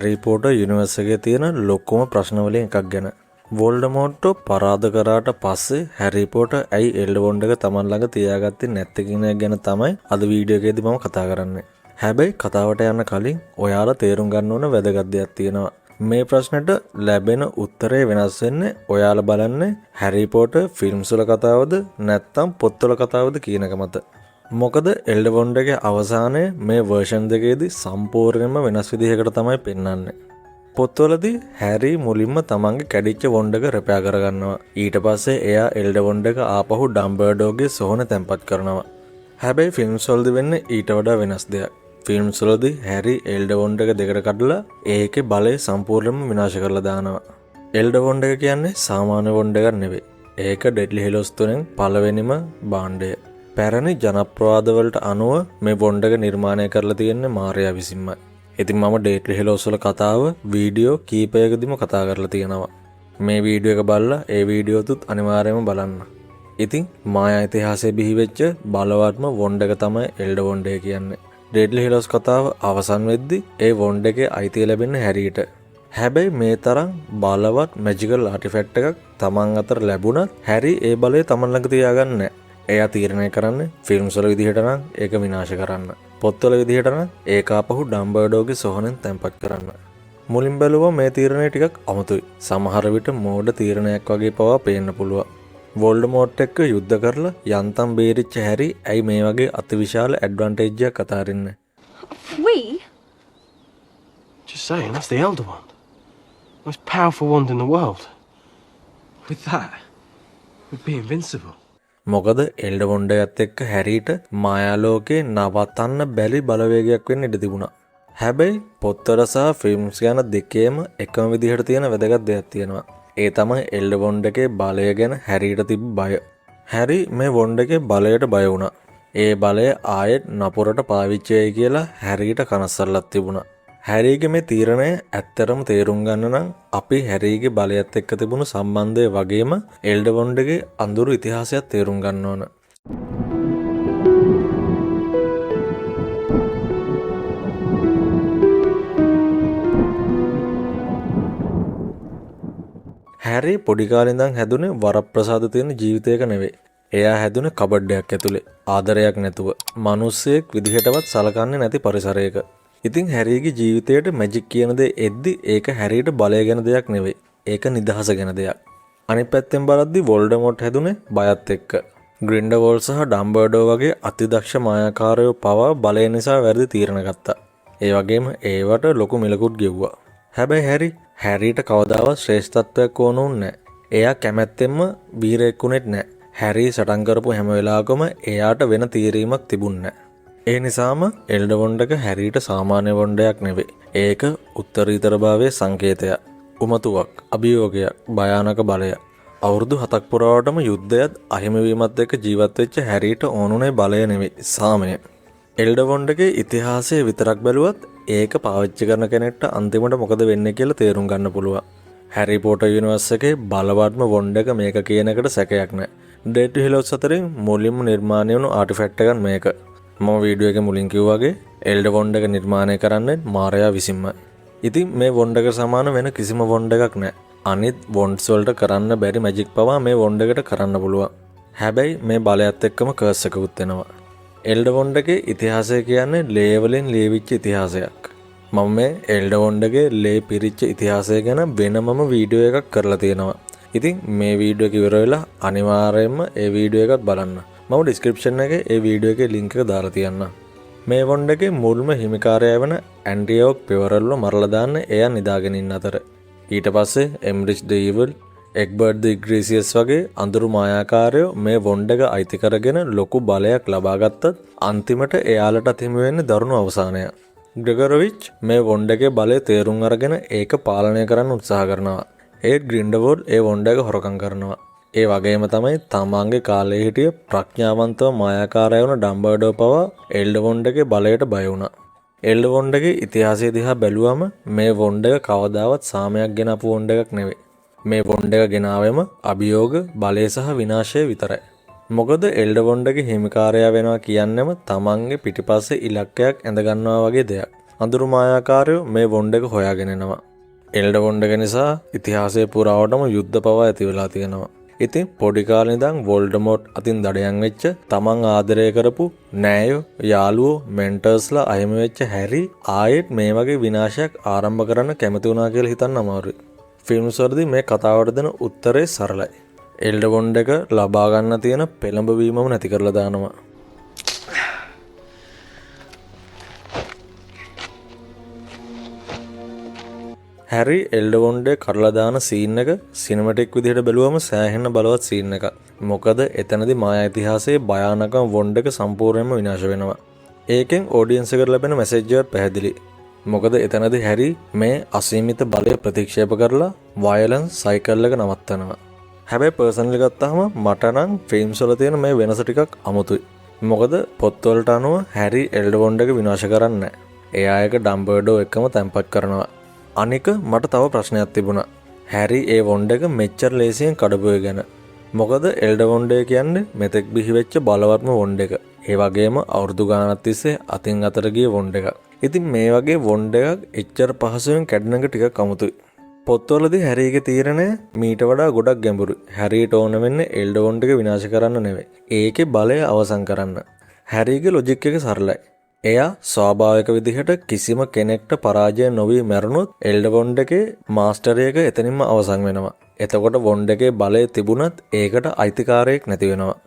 හැරි Potter universe එකේ තියෙන ලොකුම ප්‍රශ්න වලින් එකක් ගැන. වෝල්ඩමෝර්ට් පරාද කරාට පස්සේ හැරි පොටර් ඇයි එල්ඩර්වොන්ඩ් එක Taman ළඟ තියාගත්තේ නැත්තේ කියන එක ගැන තමයි අද වීඩියෝ එකේදී මම කතා කරන්නේ. හැබැයි කතාවට යන්න කලින් ඔයාලා තේරුම් ගන්න ඕන වැදගත් දෙයක් තියෙනවා. මේ ප්‍රශ්නෙට ලැබෙන උත්තරය වෙනස් වෙන්නේ ඔයාලා බලන්නේ හැරි පොටර් ෆිල්ම්ස් වල කතාවද නැත්නම් පොත්වල කතාවද කියන එක මත. මොකද එල්ඩර්වොන්ඩ් එකේ අවසානයේ මේ වර්ෂන් දෙකේදී සම්පූර්ණයෙන්ම වෙනස් විදිහකට තමයි පෙන්වන්නේ. පොත්වලදී හැරි මුලින්ම තමන්ගේ කැඩිච්ච වොන්ඩ් එක රිපෙයාර් කරගන්නවා. ඊට පස්සේ එයා එල්ඩර්වොන්ඩ් එක ආපහු ඩම්බර්ඩෝගේ සොහන තැන්පත් කරනවා. හැබැයි ෆිල්ම්ස් වලදී වෙන්නේ ඊට වඩා වෙනස් දෙයක්. ෆිල්ම්ස් වලදී හැරි එල්ඩර්වොන්ඩ් එක දෙකට කඩලා ඒකේ බලය සම්පූර්ණයෙන්ම විනාශ කරලා දානවා. එල්ඩර්වොන්ඩ් එක කියන්නේ සාමාන්‍ය වොන්ඩ් එකක් නෙවෙයි. ඒක ඩෙඩ්ලි හෙලෝස් තුනෙන් පළවෙනිම භාණ්ඩය. පැරණි ජනප්‍රවාදවලට අනුව මේ වොන්ඩ් එක නිර්මාණය කරලා තියෙන්නේ මාරයා විසින්මයි. ඉතින් මම ඩෙඩ්ලි හෙලෝස් වල කතාව වීඩියෝ කීපයකදීම කතා කරලා තියෙනවා. මේ වීඩියෝ එක බලලා ඒ වීඩියෝතුත් අනිවාර්යයෙන්ම බලන්න. ඉතින් මායා ඉතිහාසයේ බිහි වෙච්ච බලවත්ම වොන්ඩ් එක තමයි එල්ඩර්වොන්ඩ් එක කියන්නේ. ඩෙඩ්ලි හෙලෝස් කතාව අවසන් වෙද්දී ඒ වොන්ඩ් එකේ අයිතිය ලැබෙන්නේ හැරිට. හැබැයි මේ තරම් බලවත් මැජිකල් ආටිෆැක්ට් එකක් තමන් අතර ලැබුණත් හැරි ඒ බලය තමන් ළඟ තියාගන්නේ නැහැ. එයා තීරණය කරන්නේ ෆිල්ම්ස් වල විදිහට නම් ඒක විනාශ කරන්න. පොත්වල විදිහට නම් ඒක ආපහු ඩම්බර්ඩෝගේ සොහනෙන් තැන්පත් කරන්න. මුලින් බැලුවා මේ තීරණය ටිකක් අමුතුයි. සමහර විට මෝඩ තීරණයක් වගේ පවා පේන්න පුළුවන්. වෝල්ඩමෝර්ට් එක්ක යුද්ධ කරලා යන්තම් බේරිච්ච හැරි ඇයි මේ වගේ අතිවිශාල ඇඩ්වාන්ටේජ් එකක් අතාරින්නේ? We? Just saying, that's the Elder Wand. Most powerful wand in the world. With that, we'd be invincible. මොකද එල්ඩර්වොන්ඩ් එකත් එක්ක හැරිට මායාලෝකේ නවත්තන්න බැරි බලවේගයක් වෙන්න ඉඩ තිබුණා. හැබැයි පොත්වල සහ ෆිල්ම්ස් ගැන දෙකේම එකම විදිහට තියෙන වැදගත් දෙයක් තියෙනවා. ඒ තමයි එල්ඩර්වොන්ඩ් එකේ බලය ගැන හැරිට තිබ්බ බය. හැරි මේ වොන්ඩ් එකේ බලයට බය වුණා. ඒ බලය ආයෙත් නපුරට පාවිච්චි වෙයි කියලා හැරිට කනස්සල්ලක් තිබුණා. හැරිගේ මේ තීරණය ඇත්තරම තේරුම් ගන්න නම් අපි හැරිගේ බලයත් එක්ක තිබුණු සම්බන්ධය වගේම එල්ඩර්වොන්ඩ් එකේ අඳුරු ඉතිහාසයත් තේරුම් ගන්න ඕන. හැරි පොඩි කාලේ ඉඳන් හැදුනේ වරප්‍රසාද තියෙන ජීවිතයක නෙවෙයි. එයා හැදුනේ කබඩයක් ඇතුලේ ආදරයක් නැතුව මිනිස්සෙක් විදිහටවත් සලකන්නේ නැති පරිසරයක. ඉතින් හැරිගේ ජීවිතයට මැජික් කියන දේ එද්දි ඒක හැරිට බලය ගැන දෙයක් නෙවෙයි. ඒක නිදහස ගැන දෙයක්. අනිත් පැත්තෙන් බලද්දි වෝල්ඩමෝර්ට් හැදුනේ බයත් එක්ක. ග්‍රින්ඩර්වෝල්ඩ් සහ ඩම්බර්ඩෝ වගේ අතිදක්ෂ මායාකාරයෝ පවා බලය නිසා වැරදි තීරණ ගත්තා. ඒ වගේම ඒවට ලොකු මිලකුත් ගෙව්වා. හැබැයි හැරිට කවදාවත් ශ්‍රේෂ්ඨත්වයක් ඕනුන්නේ නැහැ. එයා කැමැත්තෙන්ම බීරෙක් උනේත් නැහැ. හැරි සටන් කරපු හැම වෙලාවකම එයාට වෙන තීරීමක් තිබුණේ නැහැ. ඒ නිසාම එල්ඩර්වොන්ඩ් එක හැරිට සාමාන්‍ය වොන්ඩයක් නෙවෙයි. ඒක උත්තරීතරභාවයේ සංකේතයක්. උමතුවක්, අභියෝගයක්, භයානක බලයක්. අවුරුදු 7ක් පුරාවටම යුද්ධයත් අහිමිවීමත් එක්ක ජීවත් වෙච්ච හැරිට ඕනුනේ බලය නෙවෙයි, සාමය. එල්ඩර්වොන්ඩ් එකේ ඉතිහාසය විතරක් බැලුවත් ඒක පාවිච්චි කරන කෙනෙක්ට අන්තිමට මොකද වෙන්නේ කියලා තේරුම් ගන්න පුළුවන්. හැරි පොටර් යුනිවර්ස් එකේ බලවත්ම වොන්ඩ් එක මේක කියන එකට සැකයක් නැහැ. ඩෙඩ්ලි හෙලෝස් අතරින් මුලින්ම නිර්මාණය වුණු ආටිෆැක්ට් එකක් මේක. මම වීඩියෝ එකේ මුලින් කිව්වා වගේ එල්ඩර්වොන්ඩ් එක නිර්මාණය කරන්නේ මාරයා විසින්මයි. ඉතින් මේ වොන්ඩ් එක සමාන වෙන කිසිම වොන්ඩ් එකක් නැහැ. අනිත් වොන්ඩ්ස් වලට කරන්න බැරි මැජික් පවා මේ වොන්ඩ් එකට කරන්න පුළුවන්. හැබැයි මේ බලයත් එක්කම කර්ස් එකකුත් වෙනවා. එල්ඩර්වොන්ඩ් එකේ ඉතිහාසය කියන්නේ ලේ වලින් ලියවිච්ච ඉතිහාසයක්. මම මේ එල්ඩර්වොන්ඩ් එකේ ලේ පිරිච්ච ඉතිහාසය ගැන වෙනමම වීඩියෝ එකක් කරලා තියෙනවා. ඉතින් මේ වීඩියෝ එක ඉවර වෙලා අනිවාර්යයෙන්ම ඒ වීඩියෝ එකත් බලන්න. මම ඩිස්ක්‍රිප්ෂන් එකේ ඒ වීඩියෝ එකේ ලින්ක් එක දාලා තියන්නම්. මේ වොන්ඩ් එකේ මුල්ම හිමිකාරයා වෙන ඇන්ටියෝක් පෙවරල්ව මරලා දාන්න එයා නිදාගෙන ඉන්න අතර ඊට පස්සේ එම්රිච් ද ඊවල්, එග්බර්ට් ද ඉග්‍රීසියස් වගේ අඳුරු මායාකාරයෝ මේ වොන්ඩ් එක අයිති කරගෙන ලොකු බලයක් ලබා ගත්තත් අන්තිමට එයාලට හිමි වෙන්නේ දරුණු අවසානයක්. ග්‍රෙගොරොවිච් මේ වොන්ඩ් එකේ බලය තේරුම් අරගෙන ඒක පාලනය කරන්න උත්සාහ කරනවා. ඒත් ග්‍රින්ඩර්වෝල්ඩ් ඒ වොන්ඩ් එක හොරකම් කරනවා. ඒ වගේම තමයි තමන්ගේ කාලේ හිටිය ප්‍රඥාවන්තව මායාකාරය වුණ ඩම්බර්ඩෝ පවා එල්ඩර්වොන්ඩ් එකේ බලයට බය වුණා. එල්ඩර්වොන්ඩ් එකේ ඉතිහාසය දිහා බැලුවම මේ වොන්ඩ් එක කවදාවත් සාමයක් ගෙනපු වොන්ඩ් එකක් නෙවෙයි. මේ වොන්ඩ් එක ගෙනාවෙම අභියෝග, බලය සහ විනාශය විතරයි. මොකද එල්ඩර්වොන්ඩ් එකේ හිමිකාරයා වෙනවා කියන්නේම තමන්ගේ පිටිපස්සේ ඉලක්කයක් ඇඳ ගන්නවා වගේ දෙයක්. අඳුරු මායාකාරයෝ මේ වොන්ඩ් එක හොයාගෙන එනවා. එල්ඩ වොන්ඩ් එක නිසා ඉතිහාසයේ පුරාවටම යුද්ධ පවා ඇති වෙලා තියෙනවා. ඉතින් පොඩි කාලේ ඉඳන් වොල්ඩමෝට් අතින් දඩයන් වෙච්ච තමන් ආදරය කරපු නෑයෝ යාළුවෝ මෙන්ටර්ස්ලා අහිමි වෙච්ච හැරි ආයෙත් මේ වගේ විනාශයක් ආරම්භ කරන්න කැමති වුණා කියලා හිතන්න අමාරුයි. ෆිල්ම්ස් වලදී මේ කතාවට දෙන උත්තරේ සරලයි. එල්ඩ වොන්ඩ් එක ලබා ගන්න තියෙන පෙළඹවීමම නැති කරලා දානවා. හැරි එල්ඩ වොන්ඩ් එක කඩලා දාන සීන් එක සිනමැටික් විදිහට බැලුවම සෑහෙන බලවත් සීන් එකක්. මොකද එතනදී මායා ඉතිහාසයේ භයානකම වොන්ඩ් එක සම්පූර්ණයෙන්ම විනාශ වෙනවා. ඒකෙන් ඔඩියන්ස් එකට ලැබෙන මැසේජ් එක පැහැදිලි. මොකද එතනදී හැරි මේ අසීමිත බලය ප්‍රතික්ෂේප කරලා වයලන්ස් සයිකල් එක නවත්තනවා. හැබැයි පර්සනලි ගත්තාම මට නම් ෆිල්ම්ස් වල තියෙන මේ වෙනස ටිකක් අමුතුයි. මොකද පොත්වලට අනුව හැරි එල්ඩ වොන්ඩ් එක විනාශ කරන්නේ නැහැ. එයා එක ඩම්බර්ඩෝ එක්කම තැම්පත් කරනවා. අනික මට තව ප්‍රශ්නයක් තිබුණා. හැරි ඒ වොන්ඩ් එක මෙච්චර ලේසියෙන් කඩපුවේ ගැන. මොකද එල්ඩ වොන්ඩ් එක කියන්නේ මෙතෙක් බිහි වෙච්ච බලවත්ම වොන්ඩ් එක. ඒ වගේම අවුරුදු ගාණක් තිස්සේ අතින් අතට ගිය වොන්ඩ් එකක්. ඉතින් මේ වගේ වොන්ඩ් එකක් එච්චර පහසුවෙන් කැඩෙන එක ටිකක් අමුතුයි. පොත්වලදී හැරිගේ තීරණය මීට වඩා ගොඩක් ගැඹුරුයි. හැරිට ඕන වෙන්නේ එල්ඩ වොන්ඩ් එක විනාශ කරන්න නෙවෙයි. ඒකේ බලය අවසන් කරන්න. හැරිගේ ලොජික් එක සරලයි. එයා ස්වාභාවික විදිහට කිසිම කෙනෙක්ට පරාජය නොවී මැරුණොත් එල්ඩ වොන්ඩ් එකේ මාස්ටර් එක එතනින්ම අවසන් වෙනවා. එතකොට වොන්ඩ් එකේ බලය තිබුණත් ඒකට අයිතිකාරයෙක් නැති වෙනවා.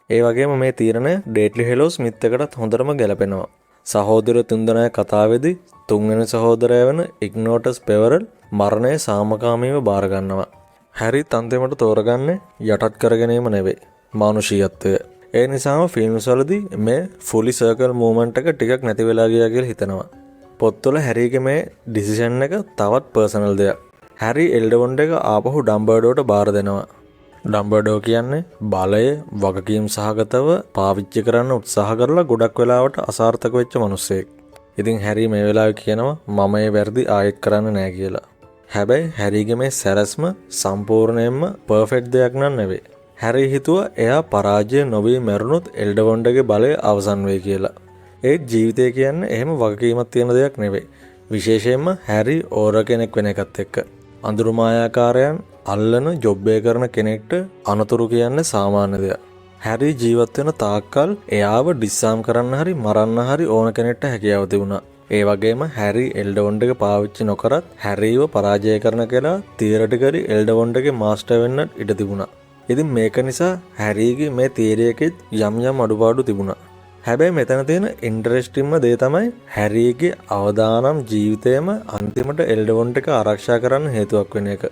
ඒ වගේම මේ තීරණය ඩේට්ලි හෙලෝ ස්මිත් එකටත් හොඳටම ගැලපෙනවා. සහෝදර තුන්දෙනා කතාවේදී තුන්වෙනි සහෝදරයා වෙන ඉග්නෝටස් පෙවරල් මරණය සාමකාමීව බාර ගන්නවා. හැරිත් අන්තිමට තෝරගන්නේ යටත් කරගැනීම නෙවෙයි, මානුෂීයත්වය. ඒ නිසාම ෆිල්ම්ස් වලදී මේ ෆුලි සර්කල් මූවමන්ට් එක ටිකක් නැති වෙලා ගියා කියලා හිතනවා. පොත්වල හැරිගේ මේ ඩිසිෂන් එක තවත් පර්සනල් දෙයක්. හැරි එල්ඩ වොන්ඩ් එක ආපහු ඩම්බර්ඩෝට බාර දෙනවා. ඩම්බර්ඩෝ කියන්නේ බලය වගකීම් සහගතව පාවිච්චි කරන්න උත්සාහ කරලා ගොඩක් වෙලාවට අසාර්ථක වෙච්ච මිනිස්සෙක්. ඉතින් හැරි මේ වෙලාවේ කියනවා මම ඒ වැරදි ආයෙත් කරන්න නෑ කියලා. හැබැයි හැරිගේ මේ සැරස්ම සම්පූර්ණයෙන්ම පර්ෆෙක්ට් දෙයක් නන් නෙවෙයි. හැරි හිතුවා එයා පරාජය නොවී මැරුණොත් එල්ඩ වොන්ඩ් එකේ බලය අවසන් වෙයි කියලා. ඒත් ජීවිතය කියන්නේ එහෙම වගකීමක් තියෙන දෙයක් නෙවෙයි. විශේෂයෙන්ම හැරි ඕර කෙනෙක් වෙන එකත් එක්ක. අඳුරු මායාකාරයන් අල්ලන ජොබ් එක කරන කෙනෙක්ට අනතුරු කියන්නේ සාමාන්‍ය දෙයක්. හැරි ජීවත් වෙන තාක්කල් එයාව ඩිස්සාම් කරන්න හරි මරන්න හරි ඕන කෙනෙක්ට හැකියාව තිබුණා. ඒ වගේම හැරි එල්ඩ වොන්ඩ් එක පාවිච්චි නොකරත් හැරිව පරාජය කරන කියලා තියරටිකලි එල්ඩ වොන්ඩ් එකේ මාස්ටර් වෙන්නත් ඉඩ තිබුණා. ඉතින් මේක නිසා හැරිගේ මේ තීරයකෙත් යම් අඩුපාඩු තිබුණා. හැබැයි මෙතන තියෙන ඉන්ටරෙස්ටිංම දේ තමයි හැරිගේ අවදානම් ජීවිතයම අන්තිමට එල්ඩ වොන්ඩ් එක ආරක්ෂා කරන්න හේතුවක් වෙන එක.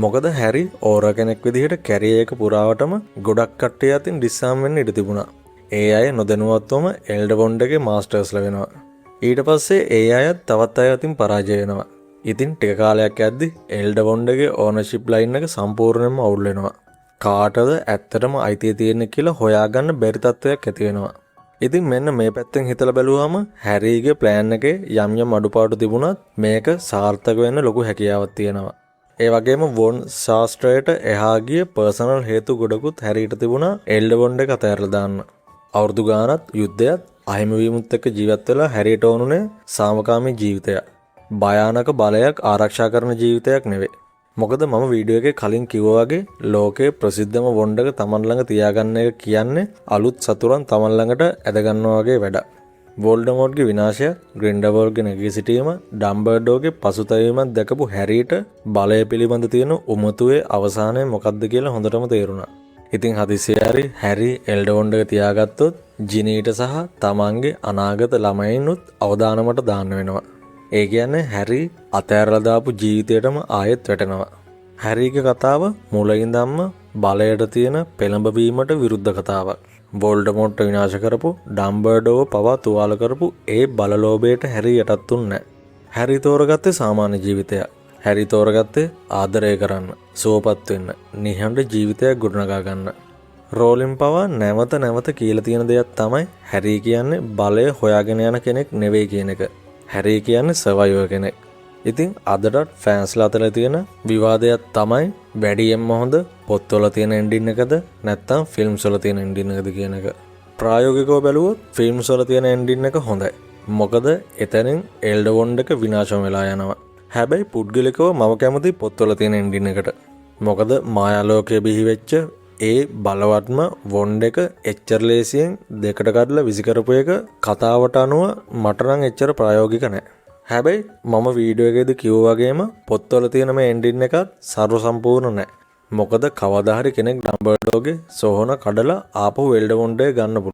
මොකද හැරි ඕර කෙනෙක් විදිහට කැරියර් එක පුරාවටම ගොඩක් කට්ටිය අතින් ඩිස්සාම් වෙන්න ඉඩ තිබුණා. ඒ අය නොදැනුවත්වම එල්ඩ වොන්ඩ් එකේ මාස්ටර්ස්ලා වෙනවා. ඊට පස්සේ ඒ අයත් තවත් අය අතින් පරාජය වෙනවා. ඉතින් ටික කාලයක් යද්දි එල්ඩ වොන්ඩ් එකේ ඕනර්ෂිප් ලයින් එක සම්පූර්ණයෙන්ම අවුල් වෙනවා. කාටද ඇත්තටම අයිතිය තියෙන්නේ කියලා හොයාගන්න බැරි තත්ත්වයක් ඇති වෙනවා. ඉතින් මෙන්න මේ පැත්තෙන් හිතලා බැලුවාම හැරිගේ ප්ලෑන් එකේ යම් අඩුපාඩු තිබුණත් මේක සාර්ථක වෙන්න ලොකු හැකියාවක් තියෙනවා. ඒ වගේම වොන් ශාස්ත්‍රයට එහා ගිය පර්සනල් හේතු ගොඩකුත් හැරිට තිබුණා එල්ඩ වොන්ඩ් එක අතහැරලා දාන්න. අවුරුදු ගානක් යුද්ධයත් අහිමි වීමුත් එක්ක ජීවත් වෙලා හැරිට ඕනුනේ සාමකාමී ජීවිතයක්. භයානක බලයක් ආරක්ෂා කරන ජීවිතයක් නෙවෙයි. මොකද මම වීඩියෝ එකේ කලින් කිව්වා වගේ ලෝකේ ප්‍රසිද්ධම වොන්ඩ් එක Taman ළඟ තියාගන්න එක කියන්නේ අලුත් සතුරන් Taman ළඟට ඇද ගන්නවා වගේ වැඩක්. වෝල්ඩමෝට්ගේ විනාශය, ග්‍රින්ඩල්වෝල්ඩ්ගේ නැගී සිටීම, ඩම්බර්ඩෝගේ පසුතැවීමක් දැකපු හැරිට බලය පිළිබඳ තියෙන උමතුවේ අවසානය මොකක්ද කියලා හොඳටම තේරුණා. ඉතින් හදිසියේ හැරි එල්ඩ වොන්ඩ් එක තියාගත්තොත් ජිනීට සහ තමන්ගේ අනාගත ළමයින්නුත් අවදානමට දාන්න වෙනවා. ඒ කියන්නේ හැරි අතෑරලා දාපු ජීවිතයටම ආයෙත් වැටෙනවා. හැරිගේ කතාව මුලින්දම්ම බලයට තියෙන පෙළඹවීමට විරුද්ධ කතාවක්. වෝල්ඩමෝට් විනාශ කරපු ඩම්බර්ඩෝව පවා තුවාල කරපු ඒ බලලෝභයට හැරි යටත් උන්නේ නැහැ. හැරි තෝරගත්තේ සාමාන්‍ය ජීවිතයක්. හැරි තෝරගත්තේ ආදරය කරන්න, සුවපත් වෙන්න, නිහඬ ජීවිතයක් ගොඩනගා ගන්න. රෝලින් පවා නැවත කියලා තියෙන දෙයක් තමයි හැරි කියන්නේ බලය හොයාගෙන යන කෙනෙක් නෙවෙයි කියන එක. හැරි කියන්නේ සර්වයිවර් කෙනෙක්. ඉතින් අදටත් ෆෑන්ස්ලා අතර තියෙන විවාදයක් තමයි වැඩියෙන්ම හොඳ පොත්වල තියෙන එන්ඩින් එකද නැත්නම් ෆිල්ම්ස් වල තියෙන එන්ඩින් එකද කියන එක. ප්‍රායෝගිකව බැලුවොත් ෆිල්ම්ස් වල තියෙන එන්ඩින් එක හොඳයි. මොකද එතනින් එල්ඩවොන්ඩ් එක විනාශ වෙලා යනවා. හැබැයි පුද්ගලිකව මම කැමති පොත්වල තියෙන එන්ඩින් එකට. මොකද මායාලෝකයේ බිහිවෙච්ච ඒ බලවත්ම වොන්ඩ් එක එච්චර ලේසියෙන් දෙකට කඩලා විසි කරපු එක කතාවට අනුව මට නම් එච්චර ප්‍රායෝගික නැහැ. හැබැයි මම වීඩියෝ එකේදී කිව්වා වගේම පොත්වල තියෙන මේ එන්ඩින් එකත් සර්ව සම්පූර්ණ නැහැ. මොකද කවදා හරි කෙනෙක් ඩම්බල්ඩෝගේ සොහොන කඩලා ආපහු එල්ඩවොන්ඩ් එක ගන්න පුළුවන්.